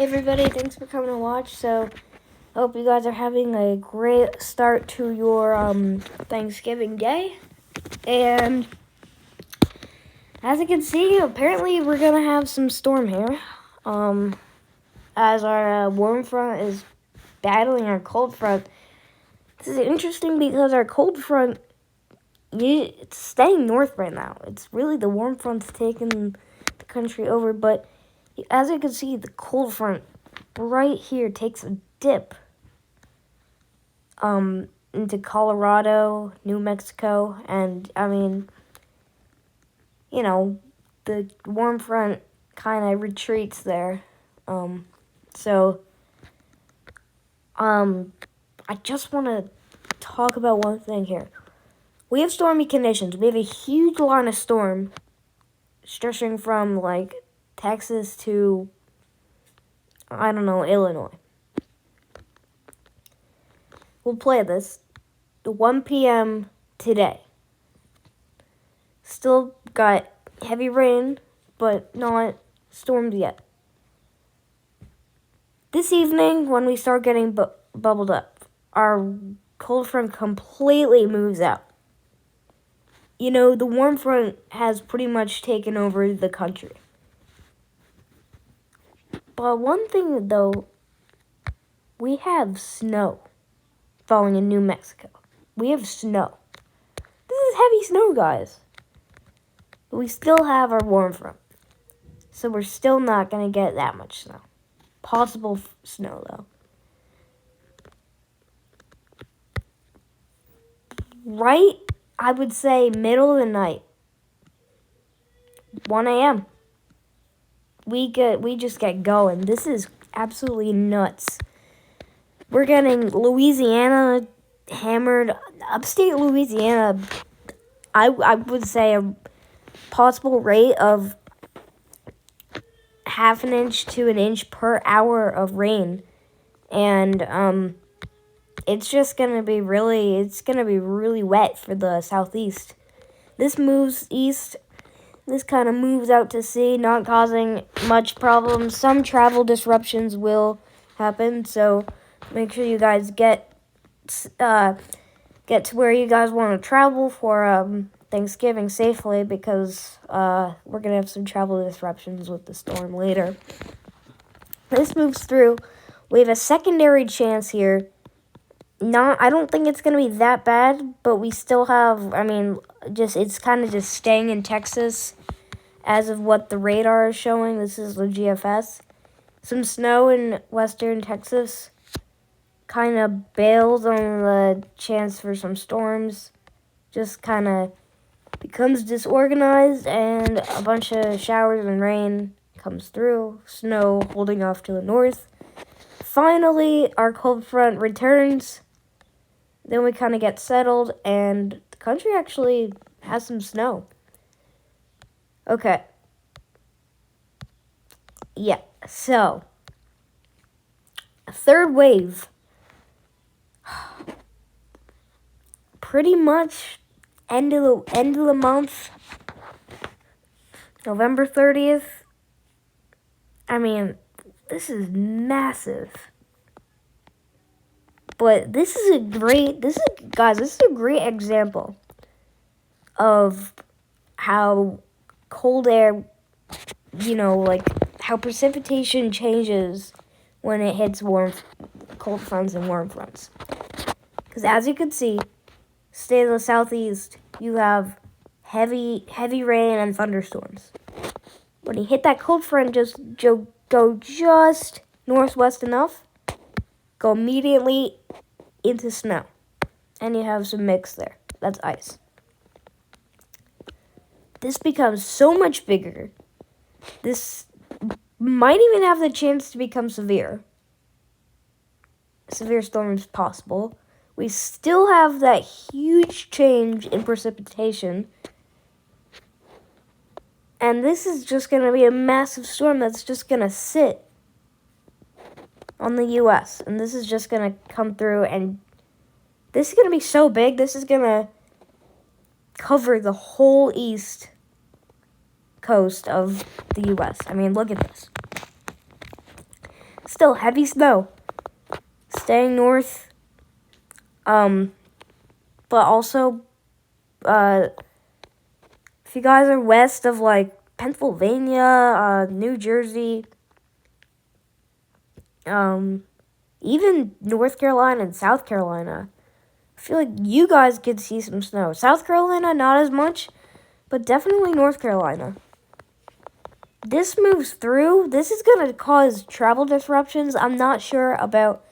Hey everybody, thanks for coming to watch. So, I hope you guys are having a great start to your Thanksgiving Day. And as you can see, apparently we're gonna have some storm here. As our warm front is battling our cold front. This is interesting because our cold front, it's staying north right now. It's really the warm front's taking the country over, but as you can see, the cold front right here takes a dip into Colorado, New Mexico, and I mean, you know, the warm front kind of retreats there. I just want to talk about one thing here. We have stormy conditions. We have a huge line of storm stretching from like Texas to, I don't know, Illinois. We'll play this. 1 p.m. today. Still got heavy rain, but not storms yet. This evening, when we start getting bubbled up, our cold front completely moves out. You know, the warm front has pretty much taken over the country. But one thing, though, we have snow falling in New Mexico. We have snow. This is heavy snow, guys. But we still have our warm front. So we're still not going to get that much snow. Possible snow, though. Right, I would say middle of the night. 1 a.m. We just get going. This is absolutely nuts. We're getting Louisiana hammered. Upstate Louisiana, I would say a possible rate of half an inch to an inch per hour of rain. And it's just gonna be really wet for the southeast. This moves east. This kind of moves out to sea, not causing much problems. Some travel disruptions will happen, so make sure you guys get to where you guys want to travel for Thanksgiving safely, because we're gonna have some travel disruptions with the storm later. This moves through. We have a secondary chance here. I don't think it's gonna be that bad, but we still have. I mean, it's kind of just staying in Texas, as of what the radar is showing. This is the GFS. Some snow in western Texas kind of bails on the chance for some storms. Just kind of becomes disorganized, and a bunch of showers and rain comes through. Snow holding off to the north. Finally, our cold front returns. Then we kind of get settled, and the country actually has some snow. Okay. Yeah, so a third wave. Pretty much end of the month. November 30th. I mean, this is massive. But this is a great example of how cold air, like how precipitation changes when it hits cold fronts and warm fronts. Because as you can see, state of the southeast, you have heavy rain and thunderstorms. When you hit that cold front, go just northwest enough, go immediately into snow. And you have some mix there. That's ice. This becomes so much bigger. This might even have the chance to become severe. Severe storms possible. We still have that huge change in precipitation. And this is just going to be a massive storm that's just going to sit on the U.S. And this is just going to come through, and this is going to be so big. This is going to cover the whole east coast of the U.S. I mean, look at this. Still heavy snow. Staying north. But also, if you guys are west of like Pennsylvania, New Jersey, even North Carolina and South Carolina, I feel like you guys could see some snow. South Carolina, not as much, but definitely North Carolina. This moves through. This is going to cause travel disruptions. I'm not sure about,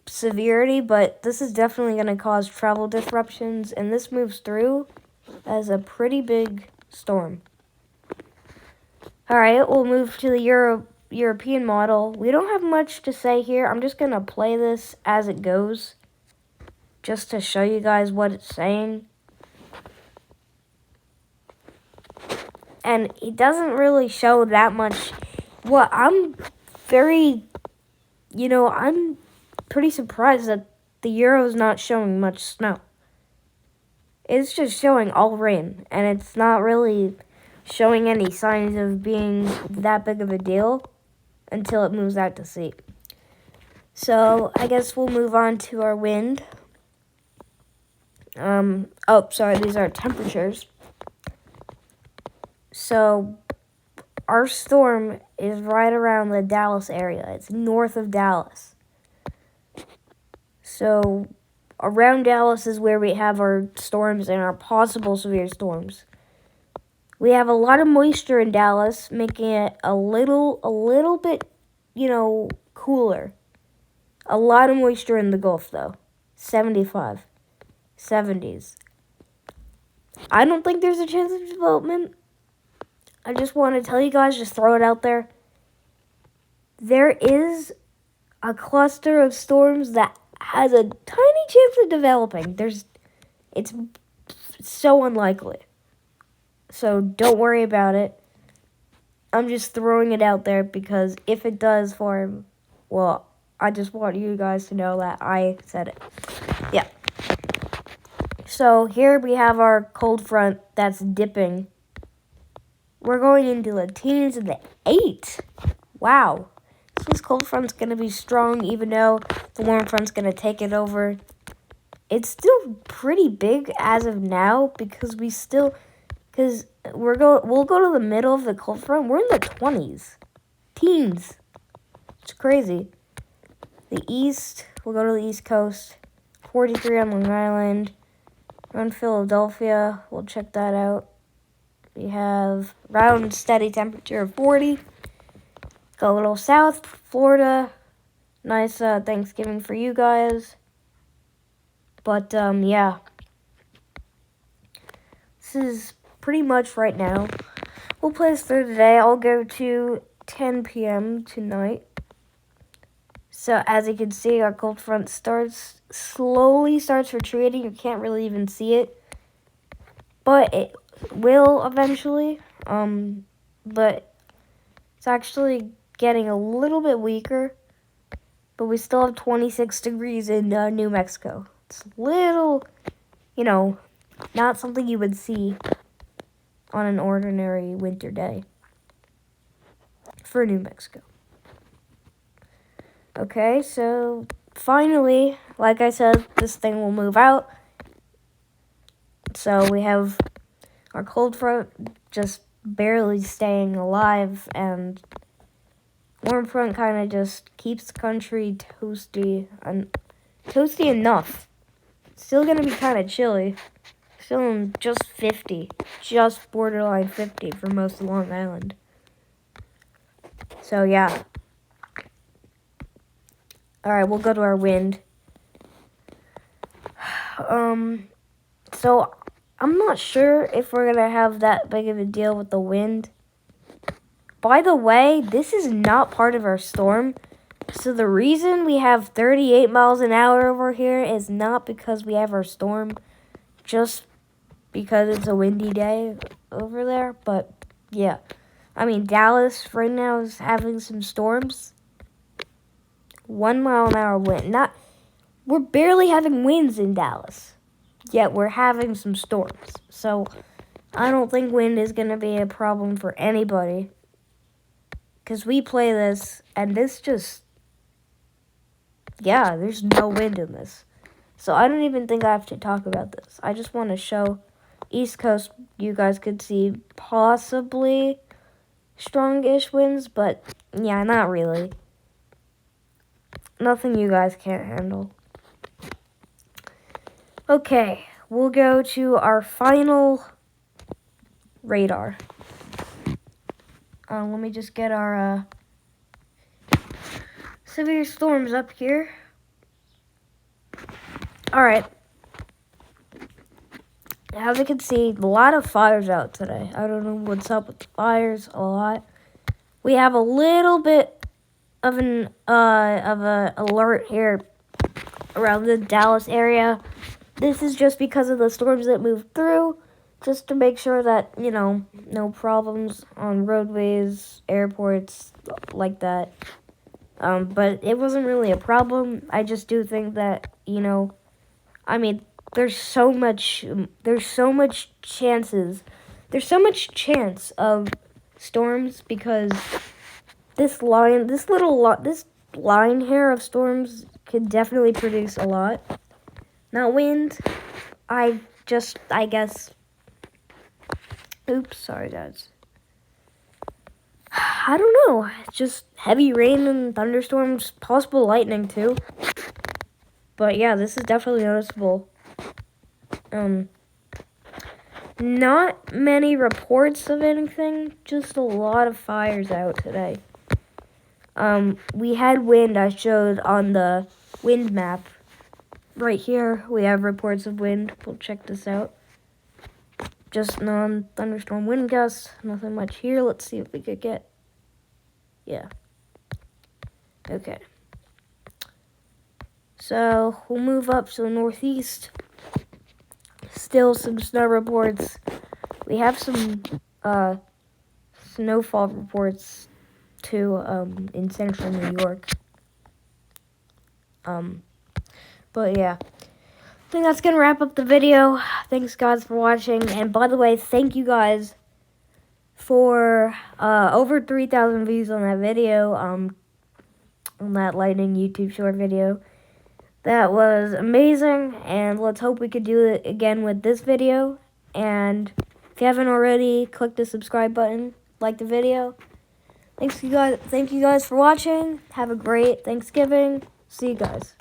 severity, but this is definitely going to cause travel disruptions, and this moves through as a pretty big storm. Alright, we'll move to the European model. We don't have much to say here. I'm just going to play this as it goes, just to show you guys what it's saying. And it doesn't really show that much. Well, I'm pretty surprised that the Euro is not showing much snow. It's just showing all rain, and it's not really showing any signs of being that big of a deal until it moves out to sea. So I guess we'll move on to our wind. These are temperatures. So our storm is right around the Dallas area. It's north of Dallas. So around Dallas is where we have our storms and our possible severe storms. We have a lot of moisture in Dallas, making it a little bit, cooler. A lot of moisture in the Gulf, though. 75, 70s. I don't think there's a chance of development. I just want to tell you guys, just throw it out there. There is a cluster of storms that has a tiny chance of developing. It's so unlikely. So don't worry about it. I'm just throwing it out there because if it does form, well, I just want you guys to know that I said it. Yeah. So here we have our cold front that's dipping. We're going into the teens and the 8. Wow. So this cold front's going to be strong even though the warm front's going to take it over. It's still pretty big as of now because we'll go to the middle of the cold front. We're in the 20s. Teens. It's crazy. The east, we'll go to the east coast. 43 on Long Island. Around Philadelphia, we'll check that out. We have round steady temperature of 40. Go a little south, Florida. Nice Thanksgiving for you guys. But, yeah. This is pretty much right now. We'll play this through today. I'll go to 10 p.m. tonight. So, as you can see, our cold front slowly starts retreating. You can't really even see it. But it will eventually. But it's actually getting a little bit weaker. But we still have 26 degrees in New Mexico. It's a little, not something you would see on an ordinary winter day for New Mexico. Okay, so finally, like I said, this thing will move out. So we have our cold front just barely staying alive, and warm front kind of just keeps the country toasty enough. It's still going to be kind of chilly. Still in just 50. Just borderline 50 for most of Long Island. So, yeah. Alright, we'll go to our wind. So, I'm not sure if we're going to have that big of a deal with the wind. By the way, this is not part of our storm. So the reason we have 38 miles an hour over here is not because we have our storm, just because it's a windy day over there. But yeah, I mean, Dallas right now is having some storms. 1 mile an hour wind. We're barely having winds in Dallas, yet we're having some storms. So I don't think wind is going to be a problem for anybody, because we play this, and this just, yeah, there's no wind in this. So I don't even think I have to talk about this. I just want to show East Coast, you guys could see possibly strongish winds, but yeah, not really. Nothing you guys can't handle. Okay, we'll go to our final radar. Let me just get our severe storms up here. Alright. As you can see, a lot of fires out today. I don't know what's up with the fires, a lot. We have a little bit of an alert here around the Dallas area. This is just because of the storms that moved through, just to make sure that, you know, no problems on roadways, airports, like that. But it wasn't really a problem. I just do think that, you know, I mean, there's so much chance of storms because this line here of storms could definitely produce a lot. Not wind. I guess. Oops, sorry guys. I don't know. Just heavy rain and thunderstorms, possible lightning too. But yeah, this is definitely noticeable. Not many reports of anything, just a lot of fires out today. We had wind, I showed on the wind map. Right here, we have reports of wind. We'll check this out. Just non-thunderstorm wind gusts, nothing much here. Let's see if we could get, yeah. Okay. So, we'll move up to the northeast. Still some snow reports. We have some snowfall reports too in central New York. But yeah, I think that's gonna wrap up the video. Thanks guys for watching, and by the way, thank you guys for over 3,000 views on that video, on that lightning YouTube short video. That was amazing, and let's hope we could do it again with this video. And if you haven't already, click the subscribe button, like the video. Thank you guys for watching. Have a great Thanksgiving. See you guys.